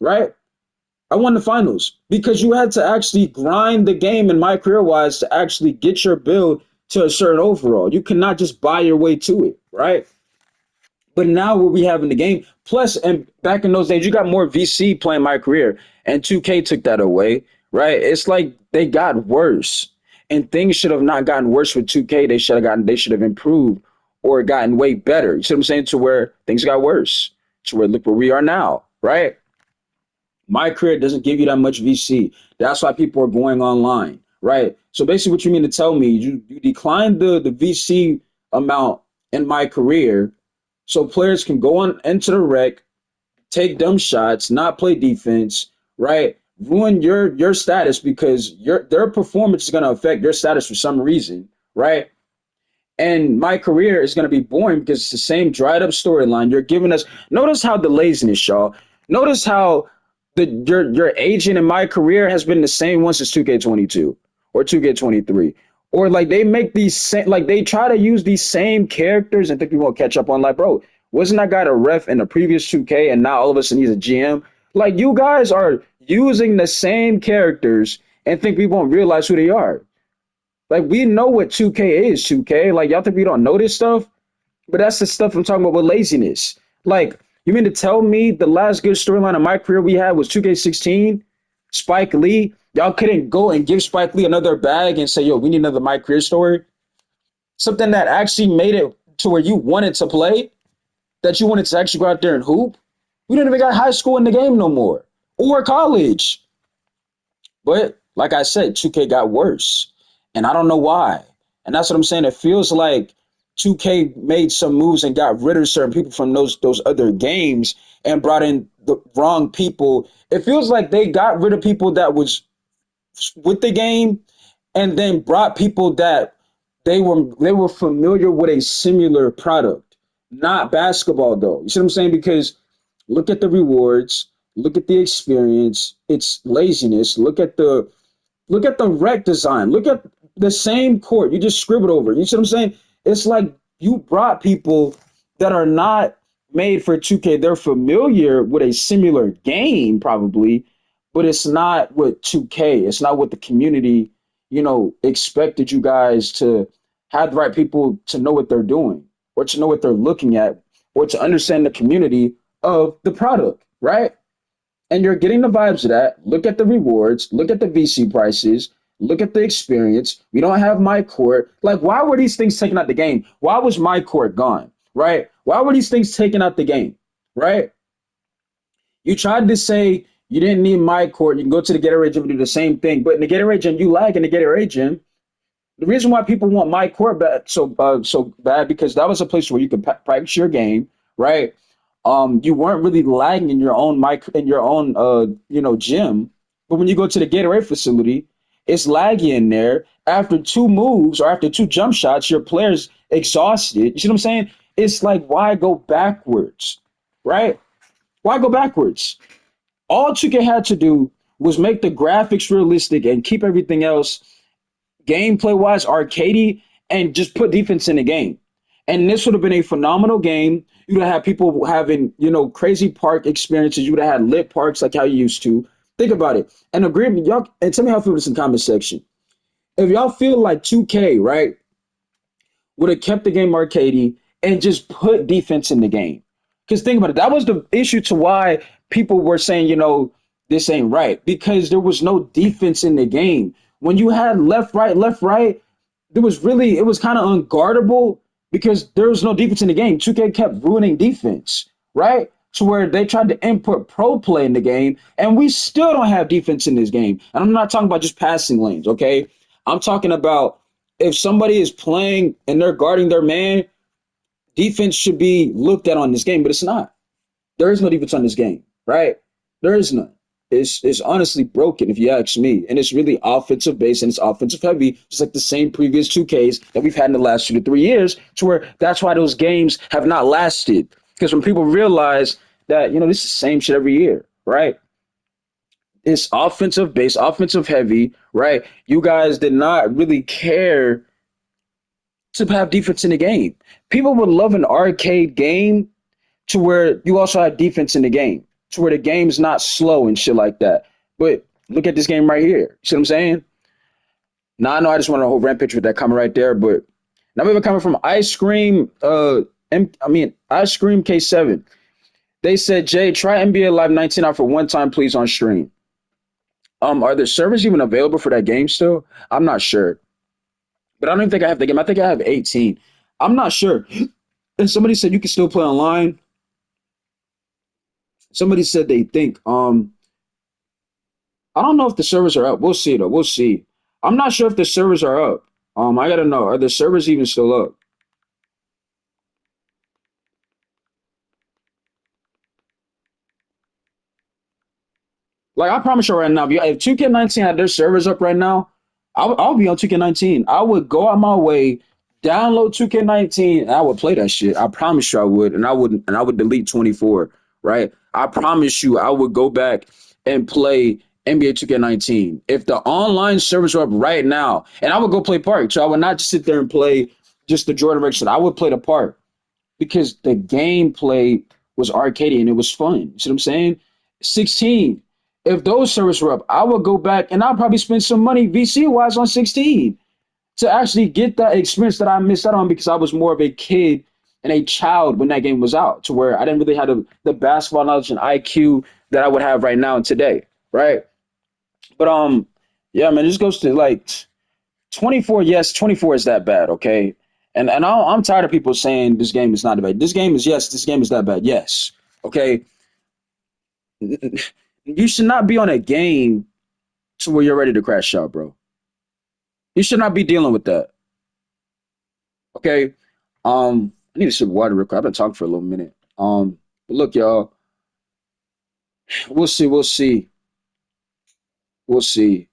right? I won the finals because you had to actually grind the game in my career wise to actually get your build to a certain overall. You cannot just buy your way to it, right? But now what we have in the game, plus, and back in those days, you got more VC playing my career, and 2K took that away, right? It's like they got worse, and things should have not gotten worse with 2K. They should have improved or gotten way better. You see what I'm saying? To where things got worse, to where look where we are now, right? My career doesn't give you that much VC. That's why people are going online, right? So basically, what you mean to tell me, you decline the VC amount in my career, so players can go on into the rec, take dumb shots, not play defense, right? Ruin your status because their performance is going to affect your status for some reason, right? And my career is going to be boring because it's the same dried up storyline. You're giving us. Notice how the laziness, y'all. Notice how your agent in my career has been the same one since 2K22 or 2K23. Or like they make these like they try to use these same characters and think people will catch up on. Like, bro, wasn't that guy a ref in the previous 2K and now all of a sudden he's a GM? Like you guys are using the same characters and think we won't realize who they are. Like we know what 2K is, 2K. Like y'all think we don't know this stuff? But that's the stuff I'm talking about with laziness. Like, you mean to tell me the last good storyline of my career we had was 2K16? Spike Lee? Y'all couldn't go and give Spike Lee another bag and say, yo, we need another My Career story? Something that actually made it to where you wanted to play, that you wanted to actually go out there and hoop? We don't even got high school in the game no more or college. But like I said, 2K got worse. And I don't know why. And that's what I'm saying. It feels like 2K made some moves and got rid of certain people from those other games and brought in the wrong people. It feels like they got rid of people that was with the game and then brought people that they were familiar with a similar product. Not basketball though. You see what I'm saying? Because look at the rewards, look at the experience, it's laziness, look at the rec design. Look at the same court. You just scribbled over. You see what I'm saying? It's like you brought people that are not made for 2K. They're familiar with a similar game, probably, but it's not with 2K. It's not what the community, expected you guys to have the right people to know what they're doing or to know what they're looking at or to understand the community of the product, right? And you're getting the vibes of that. Look at the rewards, look at the VC prices, look at the experience. We don't have my court. Like, why were these things taken out the game? Why was my court gone? Right? Why were these things taken out the game? Right? You tried to say you didn't need my court. You can go to the Gatorade gym and do the same thing. But in the Gatorade gym, you lag in the Gatorade gym. The reason why people want my court bad, so bad because that was a place where you could practice your game, right? You weren't really lagging in your own gym, but when you go to the Gatorade facility, it's laggy in there. After two moves or after two jump shots, your player's exhausted. You see what I'm saying? It's like why go backwards, right? Why go backwards? All 2K had to do was make the graphics realistic and keep everything else gameplay wise, arcadey, and just put defense in the game. And this would have been a phenomenal game. You would have had people having, crazy park experiences. You would have had lit parks like how you used to. Think about it. And agree with me, y'all, and tell me how you feel this in the comment section. If y'all feel like 2K, right, would have kept the game arcadey and just put defense in the game. Because think about it, that was the issue to why people were saying, this ain't right. Because there was no defense in the game. When you had left, right, it was kind of unguardable because there was no defense in the game. 2K kept ruining defense, right? To where they tried to input pro play in the game, and we still don't have defense in this game. And I'm not talking about just passing lanes, okay? I'm talking about if somebody is playing and they're guarding their man, defense should be looked at on this game, but it's not. There is no defense on this game, right? There is none. is honestly broken if you ask me. And it's really offensive based and it's offensive heavy, just like the same previous 2Ks that we've had in the last 2 to 3 years, to where that's why those games have not lasted. Because when people realize that, this is the same shit every year, right? It's offensive based, offensive heavy, right? You guys did not really care to have defense in the game. People would love an arcade game to where you also have defense in the game, to where the game's not slow and shit like that. But look at this game right here. You see what I'm saying? Now I know I just went on a whole rampage with that comment right there, but now even coming from Ice Cream, Ice Cream K7. They said, Jay, try NBA Live 19 out for one time, please, on stream. Are the servers even available for that game still? I'm not sure, but I don't even think I have the game. I think I have 18. I'm not sure. And somebody said you can still play online. Somebody said they think I don't know if the servers are up. We'll see though. We'll see. I'm not sure if the servers are up. I gotta know. Are the servers even still up? Like I promise you right now, if 2K19 had their servers up right now, I'll be on 2K19. I would go out my way, download 2K19, and I would play that shit. I promise you I would, and I would delete 24. Right? I promise you I would go back and play NBA 2K19 if the online servers are up right now, and I would go play Park. So I would not just sit there and play just the Jordan Record. I would play the Park because the gameplay was arcadey and it was fun. You see what I'm saying? 16. If those servers were up, I would go back and I'll probably spend some money VC wise on 16 to actually get that experience that I missed out on because I was more of a kid and a child when that game was out, to where I didn't really have the basketball knowledge and IQ that I would have right now and today, right? But yeah, man, this goes to like 24, yes, 24 is that bad, okay? And I'm tired of people saying this game is not that bad. This game is, yes, this game is that bad. Yes. Okay. You should not be on a game to where you're ready to crash out, bro. You should not be dealing with that. Okay. I need a sip of water real quick. I've been talking for a little minute. But look, y'all, we'll see, we'll see, we'll see.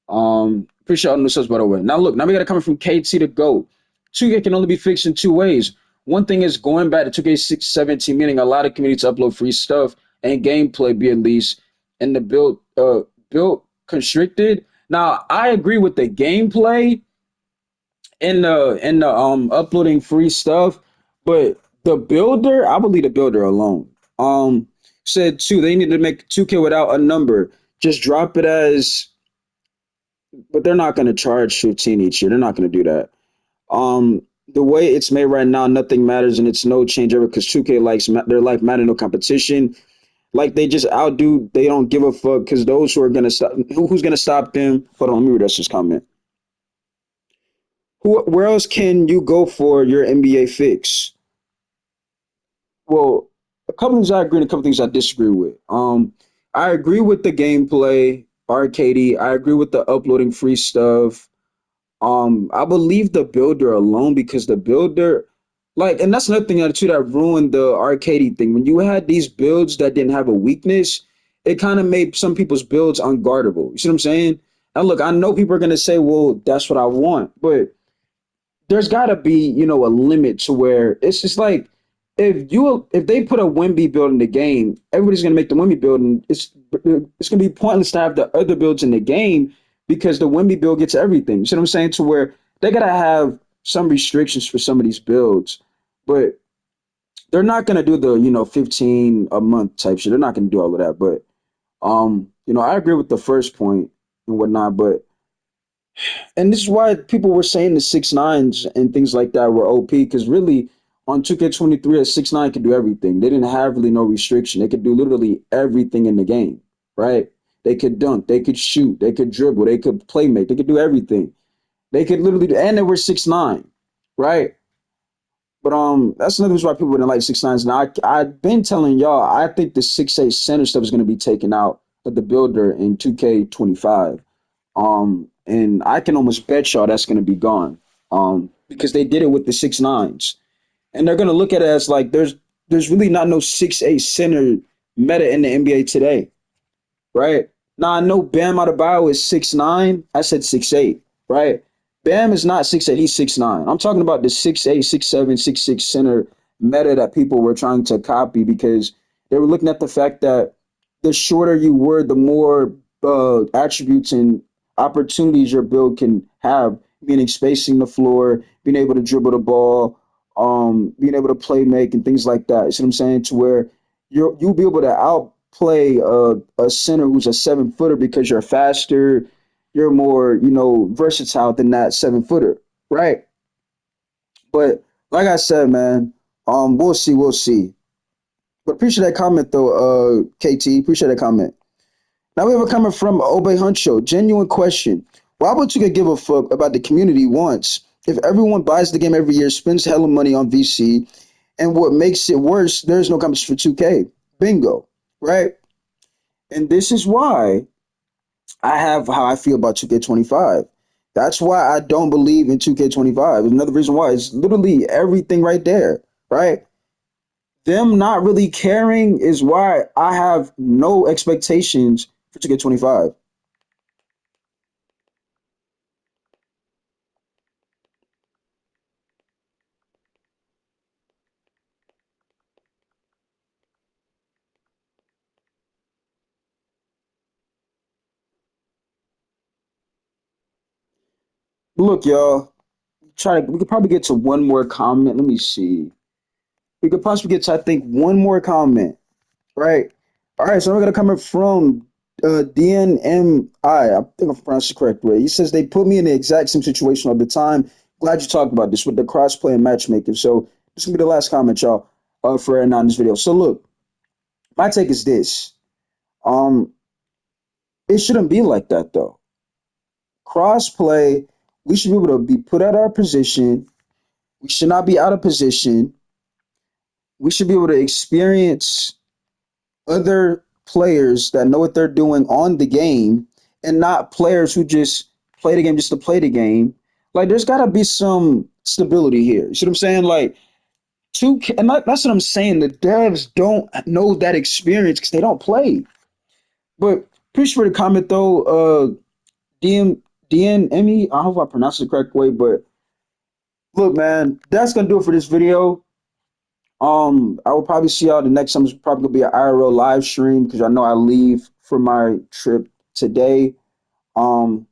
Appreciate all the new subs, by the way. Now look, now we got to come from KT to GOAT. 2K can only be fixed in two ways. One thing is going back to 2K17, meaning a lot of communities upload free stuff and gameplay be at least, and the build constricted. Now I agree with the gameplay and the uploading free stuff, but the builder, I would leave the builder alone. Said two, they need to make 2K without a number. Just drop it as, but they're not going to charge 15 each year. They're not going to do that. The way it's made right now, nothing matters, and it's no change ever because 2K likes their life matter, no competition. Like they just outdo, they don't give a fuck because those who are gonna stop, who's gonna stop them? Hold on, let me read this comment. Where else can you go for your NBA fix? Well, a couple things I agree and a couple things I disagree with. I agree with the gameplay, arcadey. I agree with the uploading free stuff. I believe the builder alone because the builder, like, and that's another thing too that ruined the arcadey thing. When you had these builds that didn't have a weakness, it kind of made some people's builds unguardable. You see what I'm saying? And look, I know people are gonna say, "Well, that's what I want," but there's got to be a limit to where it's just like if they put a Wimby build in the game, everybody's gonna make the Wimby build, and it's gonna be pointless to have the other builds in the game because the Wimby build gets everything. You see what I'm saying? To where they gotta have some restrictions for some of these builds, but they're not gonna do the 15 a month type shit. They're not gonna do all of that. But I agree with the first point and whatnot, but and this is why people were saying the 6 9s and things like that were OP because really on 2K23 a 6 9 could do everything. They didn't have really no restriction. They could do literally everything in the game, right? They could dunk, they could shoot, they could dribble, they could play make, they could do everything. They could literally do, and they were 6 9, right? But that's another reason why people didn't like 6 9s. Now I've been telling y'all I think the 6 8 center stuff is going to be taken out of the builder in 2K25. And I can almost bet y'all that's going to be gone. Because they did it with the 6 9s, and they're going to look at it as like there's really not no 6 8 center meta in the NBA today, right? Now I know Bam Adebayo is 6'9". I said 6'8", right? Bam is not 6'8", he's 6'9". I'm talking about the 6'8", 6'7", 6'6" center meta that people were trying to copy because they were looking at the fact that the shorter you were, the more attributes and opportunities your build can have, meaning spacing the floor, being able to dribble the ball, being able to play make and things like that. You see what I'm saying? To where you'll be able to outplay a center who's a 7 footer because you're faster, you're more versatile than that 7 footer, right? But like I said, man, we'll see, we'll see. But appreciate that comment though, KT. Appreciate that comment. Now we have a comment from Obey Huncho. Genuine question. Why would you give a fuck about the community once if everyone buys the game every year, spends hella money on VC, and what makes it worse, there's no competition for 2K. Bingo. Right? And this is why I have how I feel about 2K25. That's why I don't believe in 2K25. Another reason why it's literally everything right there. Right? Them not really caring is why I have no expectations for 2K25. Look, y'all, we could probably get to one more comment. Let me see. We could possibly get to, I think, one more comment, right? All right, so we're gonna come from DNMI. I think I'm pronouncing the correct way. He says they put me in the exact same situation all the time. Glad you talked about this with the crossplay and matchmaking. So this is gonna be the last comment, y'all, for right now in this video. So look, my take is this. Um, it shouldn't be like that though. Crossplay, we should be able to be put at our position. We should not be out of position. We should be able to experience other players that know what they're doing on the game and not players who just play the game just to play the game. Like, there's got to be some stability here. You see what I'm saying? Like, and that's what I'm saying. The devs don't know that experience because they don't play. But appreciate the comment though. DM DNME. I hope I pronounced it the correct way. But look, man, that's gonna do it for this video. I will probably see y'all the next time. It's probably gonna be an IRL live stream because I know I leave for my trip today. Um,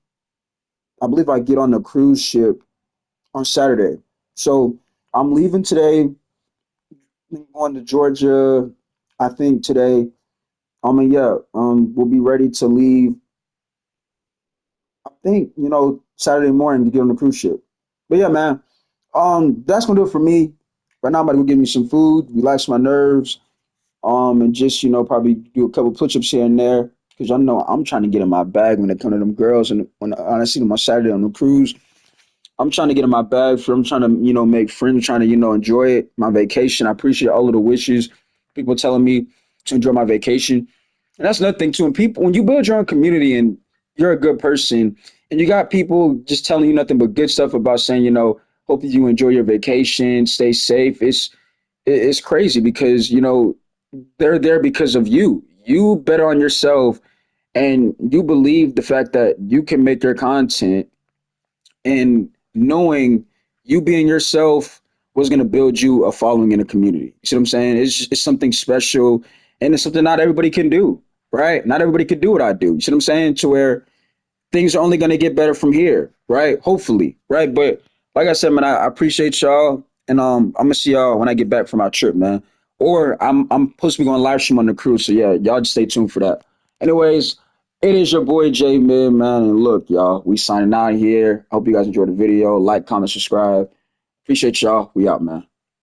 I believe I get on the cruise ship on Saturday. So I'm leaving today, going to Georgia, I think today. And yeah, we'll be ready to leave. I think, Saturday morning to get on the cruise ship. But yeah, man, that's gonna do it for me. Right now I'm about to go get me some food, relax my nerves, and just probably do a couple push-ups here and there because I know I'm trying to get in my bag when it comes to them girls, and when I see them on Saturday on the cruise, I'm trying to get in my bag. I'm trying to make friends, trying to enjoy it, my vacation. I appreciate all of the wishes, people telling me to enjoy my vacation, and that's another thing too. When you build your own community and you're a good person, and you got people just telling you nothing but good stuff about saying hope that you enjoy your vacation, stay safe. It's crazy because they're there because of you. You bet on yourself and you believe the fact that you can make your content and knowing you being yourself was going to build you a following in a community. You see what I'm saying? It's something special and it's something not everybody can do, right? Not everybody can do what I do. You see what I'm saying? To where things are only going to get better from here, right? Hopefully, right? But like I said, man, I appreciate y'all, and I'm gonna see y'all when I get back from my trip, man. Or I'm supposed to be going live stream on the cruise, so yeah, y'all just stay tuned for that. Anyways, it is your boy J Mid, man, and look, y'all, we signing out here. Hope you guys enjoyed the video. Like, comment, subscribe. Appreciate y'all. We out, man.